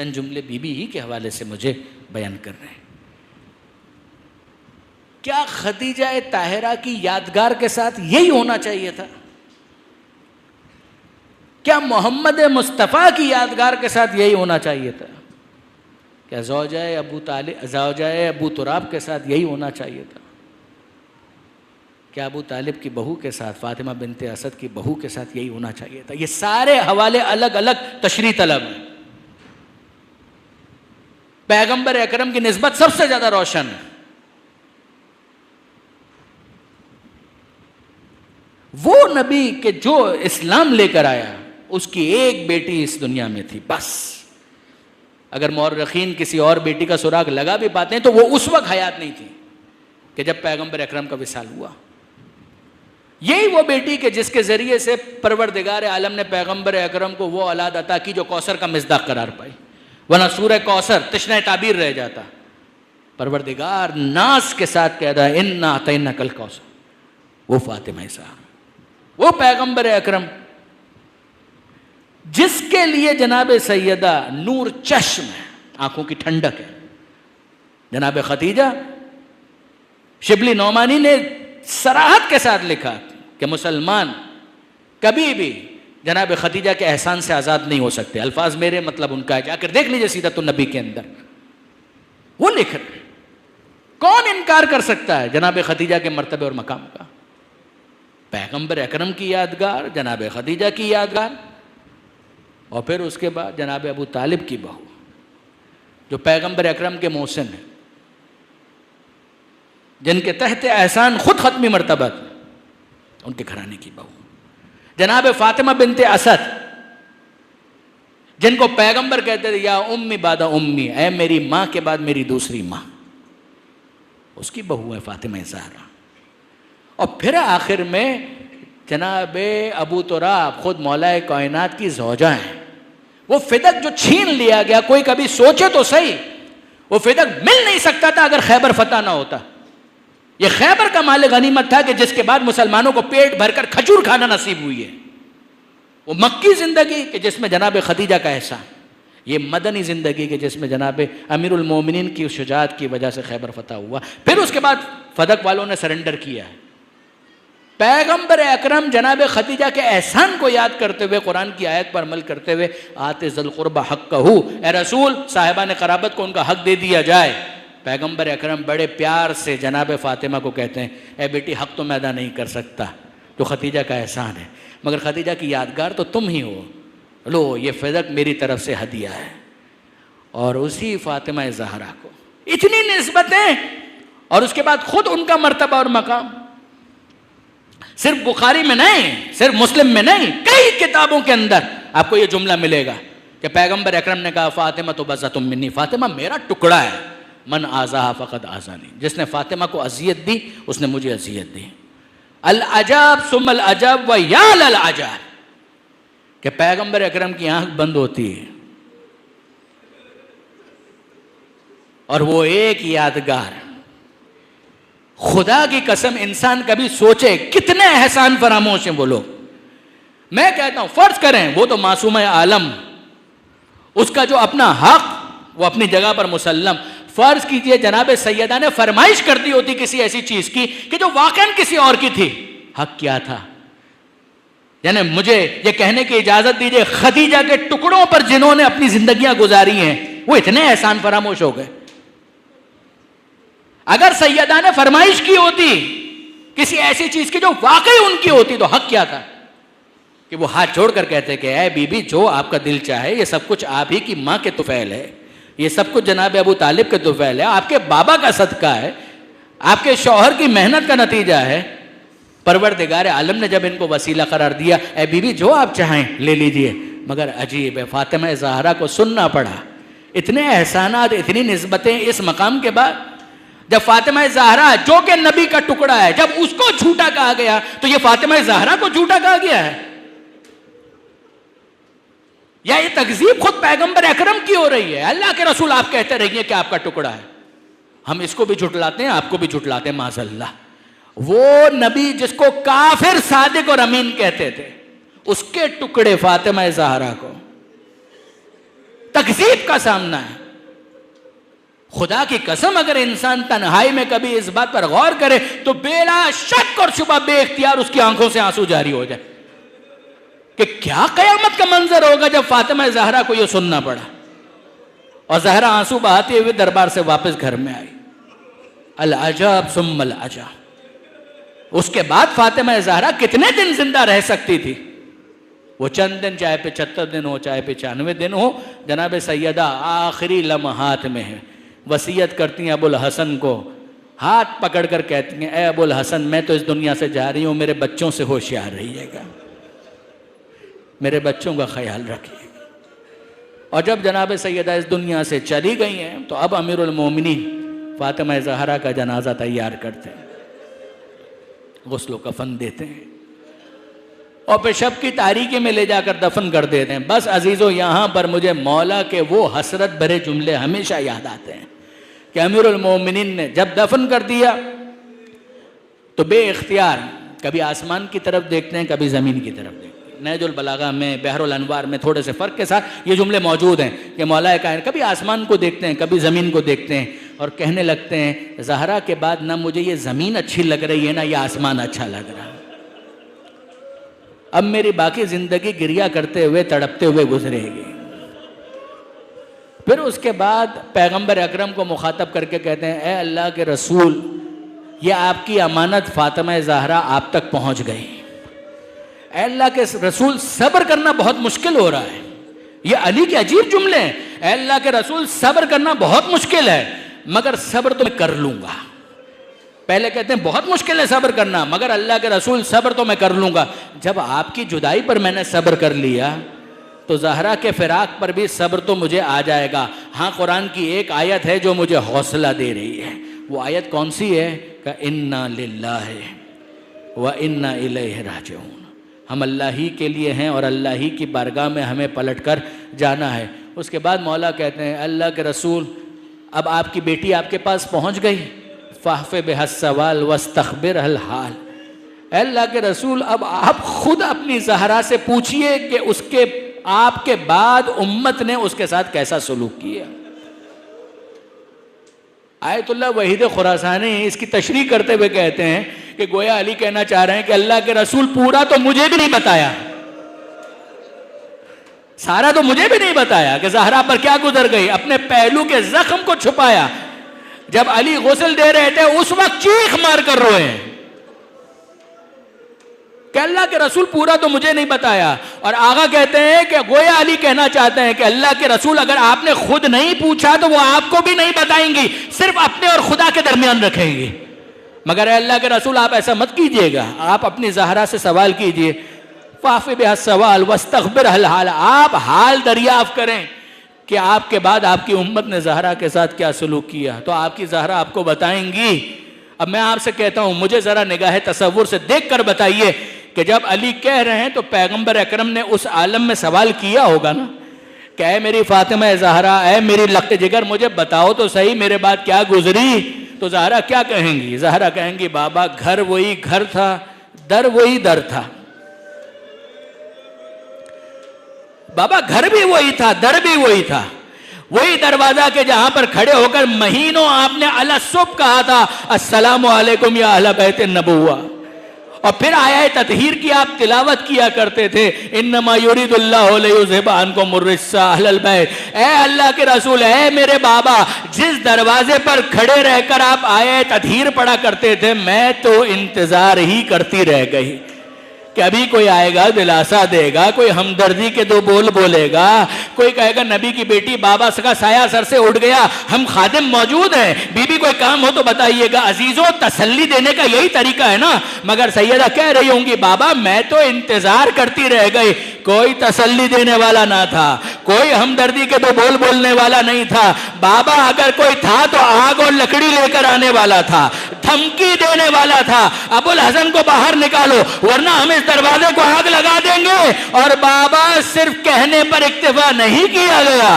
चंद जुमले बीबी ही के हवाले से मुझे बयान कर रहे हैं। क्या खदीजा ताहिरा की यादगार के साथ यही होना चाहिए था? क्या मोहम्मद मुस्तफ़ा की यादगार के साथ यही होना चाहिए था? क्या ज़ौजाए अबू तुराब के साथ यही होना चाहिए था? क्या अबू तालिब की बहू के साथ, फातिमा बिनते असद की बहू के साथ यही होना चाहिए था? ये सारे हवाले अलग अलग तशरीह तलब हैं। पैगंबर अकरम की निस्बत सबसे ज्यादा रोशन है। वो नबी के जो इस्लाम लेकर आया, उसकी एक बेटी इस दुनिया में थी बस। अगर मौरखीन किसी और बेटी का सुराग लगा भी पाते हैं तो वो उस वक्त हयात नहीं थी कि जब पैगंबर अकरम का विसाल हुआ। यही वो बेटी के जिसके जरिए से परवरदिगार आलम ने पैगंबर अकरम को वो औलाद अता की जो कौसर का मिज़दाक़ करार पाई, वरना सूरह कौसर तशना ताबीर रह जाता। परवरदिगार नास के साथ कहता है इन्ना अतैना कल कौसर, वो फातिमा ज़हरा, वो पैगंबर अकरम जिसके लिए जनाब सैयदा नूर चश्म है, आंखों की ठंडक है। जनाब खदीजा, शिबली नौमानी ने सराहत के साथ लिखा कि मुसलमान कभी भी जनाब खदीजा के एहसान से आज़ाद नहीं हो सकते। अल्फाज मेरे मतलब उनका है, जाकर देख लीजिए सीरतुन नबी के अंदर वो लिख रहे। कौन इनकार कर सकता है जनाब खदीजा के मर्तबे और मकाम का? पैगंबर अकरम की यादगार, जनाब खदीजा की यादगार, और फिर उसके बाद जनाब अबू तालिब की बहू जो पैगंबर अकरम के मोहसिन हैं, जिनके तहत एहसान खुद खत्मी मर्तबा थे, उनके घराने की बहू जनाब फातिमा बिनते असद, जिनको पैगंबर कहते थे या उम्मी बादा उम्मी, ऐ मेरी माँ के बाद मेरी दूसरी माँ, उसकी बहू है फातिमा ज़हरा। और फिर आखिर में जनाब अबू तुराब खुद मौलाए कायनात की ज़ौजा हैं। वो फिदक जो छीन लिया गया, कोई कभी सोचे तो सही, वो फिदक मिल नहीं सकता था अगर खैबर फतह ना होता। ये खैबर का माल गनीमत था कि जिसके बाद मुसलमानों को पेट भरकर खजूर खाना नसीब हुई है। वो मक्की जिंदगी कि जिसमें जनाब खदीजा का एहसान, ये मदनी जिंदगी के जिसमें जनाब अमीरुल मोमिनीन की शुजाअत की वजह से खैबर फतह हुआ। फिर उसके बाद फदक वालों ने सरेंडर किया है। पैगंबर अकरम जनाब खदीजा के एहसान को याद करते हुए, कुरान की आयत पर अमल करते हुए, आते ज़ल क़ुरबा हक़्क़हू, ए रसूल साहिबान क़राबत को उनका हक दे दिया जाए। पैगंबर अकरम बड़े प्यार से जनाब फ़ातिमा को कहते हैं, ए बेटी हक तो मैं अदा नहीं कर सकता, तो खदीजा का एहसान है, मगर खदीजा की यादगार तो तुम ही हो, लो ये फ़दक मेरी तरफ से हदिया है। और उसी फ़ातिमा ज़हरा को इतनी निस्बतें, और उसके बाद खुद उनका मर्तबा और मकाम सिर्फ बुखारी में नहीं, सिर्फ मुस्लिम में नहीं, कई किताबों के अंदर आपको यह जुमला मिलेगा कि पैगंबर अकरम ने कहा फातिमा तो बज़अतुम मिन्नी, फातिमा मेरा टुकड़ा है, मन आज़ा फ़क़द आज़ानी, जिसने फातिमा को अजियत दी उसने मुझे अजियत दी। अल अजाब सुम्मल अजाब व याल अल अजाब, कि पैगंबर अकरम की आंख बंद होती है और वो एक यादगार, खुदा की कसम इंसान कभी सोचे कितने एहसान फरामोश हैं वो लोग। मैं कहता हूं फर्ज करें वो तो मासूम आलम, उसका जो अपना हक वो अपनी जगह पर मुसल्लम। फर्ज कीजिए जनाब सैयदा ने फरमाइश कर दी होती किसी ऐसी चीज की कि जो वाकई किसी और की थी, हक क्या था? यानी मुझे ये कहने की इजाजत दीजिए, खदीजा के टुकड़ों पर जिन्होंने अपनी जिंदगियां गुजारी हैं वो इतने एहसान फरामोश हो गए। अगर सैयदा ने फरमाइश की होती किसी ऐसी चीज की जो वाकई उनकी होती तो हक क्या था कि वो हाथ जोड़कर कहते कि ऐ बीबी जो आपका दिल चाहे, ये सब कुछ आप ही की माँ के तुफैल है, ये सब कुछ जनाब अबू तालिब के तुफैल है, आपके बाबा का सदका है, आपके शौहर की मेहनत का नतीजा है। परवरदिगार आलम ने जब इनको वसीला करार दिया, ऐ बीबी जो आप चाहें ले लीजिए, मगर अजीब है फातिमा ज़हरा को सुनना पड़ा इतने एहसानात, इतनी निस्बतें इस मकाम के बाद। जब फातिमा ज़हरा जो कि नबी का टुकड़ा है, जब उसको झूठा कहा गया तो ये फातिमा ज़हरा को झूठा कहा गया है, या ये तकजीब खुद पैगंबर अकरम की हो रही है? अल्लाह के रसूल आप कहते रहिए कि आपका टुकड़ा है, हम इसको भी झुटलाते हैं, आपको भी झुटलाते हैं माज़अल्लाह। वो नबी जिसको काफिर सादिक और अमीन कहते थे, उसके टुकड़े फातिमा ज़हरा को तकजीब का सामना है। खुदा की कसम अगर इंसान तन्हाई में कभी इस बात पर गौर करे तो बेला शक और शुबा बेख्तियार उसकी आंखों से आंसू जारी हो जाए कि क्या कयामत का मंजर होगा जब फातिमा ज़हरा को यह सुनना पड़ा और ज़हरा आंसू बहाते हुए दरबार से वापस घर में आई। अल अजब सुम्मल अजब। उसके बाद फातिमा ज़हरा कितने दिन जिंदा रह सकती थी? वो चंद दिन, चाहे 75 दिन हो चाहे 95 दिन हो। जनाब सैयदा आखिरी लम्हात में है, वसीयत करती हैं अबुल हसन को, हाथ पकड़कर कहती हैं, ए अबुल हसन, मैं तो इस दुनिया से जा रही हूँ, मेरे बच्चों से होशियार रहिएगा, मेरे बच्चों का ख्याल रखिएगा। और जब जनाब सैयदा इस दुनिया से चली गई हैं तो अब अमीरुल मोमिनीन फातिमा ज़हरा का जनाजा तैयार करते हैं, गुस्ल कफन देते हैं और फिर शब की तारीकी में ले जाकर दफन कर देते हैं। बस अजीज़ों, यहाँ पर मुझे मौला के वो हसरत भरे जुमले हमेशा याद आते हैं कि अमीरुल मोमिनीन ने जब दफन कर दिया तो बे इख्तियार कभी आसमान की तरफ देखते हैं, कभी ज़मीन की तरफ देखते हैं। नहजुल बलागा में, बहरुल अनवार में थोड़े से फ़र्क के साथ ये जुमले मौजूद हैं कि मौला कायनात कभी आसमान को देखते हैं, कभी ज़मीन को देखते हैं और कहने लगते हैं, ज़हरा के बाद ना मुझे ये ज़मीन अच्छी लग रही है ना ये आसमान अच्छा लग रहा है। अब मेरी बाकी ज़िंदगी गिरिया करते हुए, तड़पते हुए गुजरेगी। फिर उसके बाद पैगंबर अकरम को मुखातब करके कहते हैं, ए अल्लाह के रसूल, ये आपकी अमानत फातिमा ज़हरा आप तक पहुँच गई। अल्लाह के रसूल, सब्र करना बहुत मुश्किल हो रहा है। ये अली के अजीब जुमले हैं। अल्लाह के रसूल, सब्र करना बहुत मुश्किल है, मगर सब्र तो मैं कर लूंगा। पहले कहते हैं बहुत मुश्किल है सब्र करना, मगर अल्लाह के रसूल, सब्र तो मैं कर लूंगा। जब आपकी जुदाई पर मैंने सब्र कर लिया तो ज़हरा के फिराक पर भी सब्र तो मुझे आ जाएगा। हाँ, कुरान की एक आयत है जो मुझे हौसला दे रही है। वो आयत कौन सी है? का इन्ना लिल्लाहि व इन्ना इलैहि राजिऊन। हम अल्लाह ही के लिए हैं और अल्लाह ही की बारगाह में हमें पलट कर जाना है। उसके बाद मौला कहते हैं, अल्लाह के रसूल, अब आपकी बेटी आपके पास पहुंच गई, फ़ाफ़े बेहस्सवाल वस्तख़बिर हल हाल। अल्लाह के रसूल, अब आप खुद अपनी ज़हरा से पूछिए कि उसके आपके बाद उम्मत ने उसके साथ कैसा सलूक किया। आयतुल्लाह वहीद खुरासानी इसकी तशरीह करते हुए कहते हैं कि गोया अली कहना चाह रहे हैं कि अल्लाह के रसूल, पूरा तो मुझे भी नहीं बताया, सारा तो मुझे भी नहीं बताया कि ज़हरा पर क्या गुजर गई। अपने पहलू के जख्म को छुपाया। जब अली गुस्ल दे रहे थे उस वक्त चीख मार कर रोए हैं कि अल्लाह के रसूल, पूरा तो मुझे नहीं बताया। और आगा कहते हैं कि गोया अली कहना चाहते हैं कि अल्लाह के रसूल, अगर आपने खुद नहीं पूछा तो वो आपको भी नहीं बताएंगी, सिर्फ अपने और खुदा के दरमियान रखेंगी। मगर अल्लाह के रसूल, आप ऐसा मत कीजिएगा, आप अपनी ज़हरा से सवाल कीजिए। फ़ाफ़ि बिहस्सवाल वस्तख़बिर हल हाल, आप हाल दरियाफ़्त करें कि आपके बाद आपकी उम्मत ने ज़हरा के साथ क्या सलूक किया, तो आपकी ज़हरा आपको बताएंगी। अब मैं आपसे कहता हूँ, मुझे ज़रा निगाह तसव्वुर से देख कर बताइए कि जब अली कह रहे हैं तो पैगंबर अकरम ने उस आलम में सवाल किया होगा ना कि ऐ मेरी फातिमा ज़हरा, ऐ मेरी लख्त जिगर, मुझे बताओ तो सही मेरे बाद क्या गुजरी। तो ज़हरा क्या कहेंगी? ज़हरा कहेंगी, बाबा घर वही घर था, दर वही दर था। बाबा घर भी वही था, दर भी वही था, वही दरवाजा के जहां पर खड़े होकर महीनों आपने अला सुब कहा था, अस्सलामु अलैकुम या अहले बैत नबुव्वा। और फिर आया ततहीर की आप तिलावत किया करते थे, इन्नमा युरिदुल्लाहु लियुज़हिबा अन्कुम अर्रिज्सा अहलल बैत। ऐ अल्लाह के रसूल, है मेरे बाबा, जिस दरवाजे पर खड़े रहकर आप आया ततहीर पढ़ा करते थे, मैं तो इंतजार ही करती रह गई कि अभी कोई आएगा, दिलासा देगा, कोई हमदर्दी के दो बोल बोलेगा, कोई कहेगा नबी की बेटी, बाबा का साया सर से उठ गया, हम खादिम मौजूद हैं, बीबी कोई काम हो तो बताइएगा। अजीजों, तसल्ली देने का यही तरीका है ना। मगर सैयदा कह रही होंगी, बाबा मैं तो इंतजार करती रह गई। कोई तसल्ली देने वाला ना था, कोई हमदर्दी के दो बोल बोलने वाला नहीं था। बाबा अगर कोई था तो आग और लकड़ी लेकर आने वाला था, धमकी देने वाला था, अबुल हसन को बाहर निकालो वरना हम इस दरवाजे को आग लगा देंगे। और बाबा सिर्फ कहने पर इक्तिफा नहीं किया गया,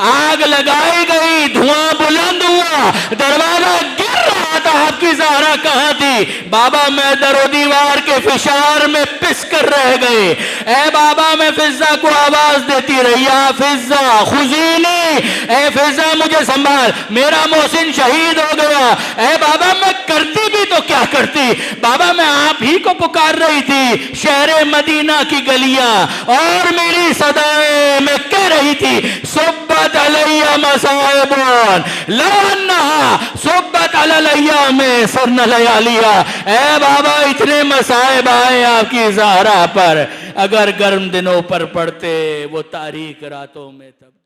आग लगाई गई, धुआं बुलंद हुआ, दरवाजा गिर रहा था आपकी ज़हरा कहाँ थी? बाबा मैं दरो दीवार के फिशार में पिस कर रह गए। ए बाबा मैं फिजा को आवाज देती रही, या फिजा खुजीनी, ए फिजा मुझे संभाल, मेरा मोहसिन शहीद हो गया। ए बाबा मैं करती भी तो क्या करती, बाबा मैं आप ही को पुकार रही थी, शहर मदीना की गलियां, और मेरी सदाएं मैं कह रही थी सुब्बत अलैया मसाइबुन लवन्ना सुब्बत अलैया में सरन लयालिया। ए बाबा इतने मसाइब आए आपकी ज़हरा पर, अगर गर्म दिनों पर पड़ते वो तारीक रातों में तब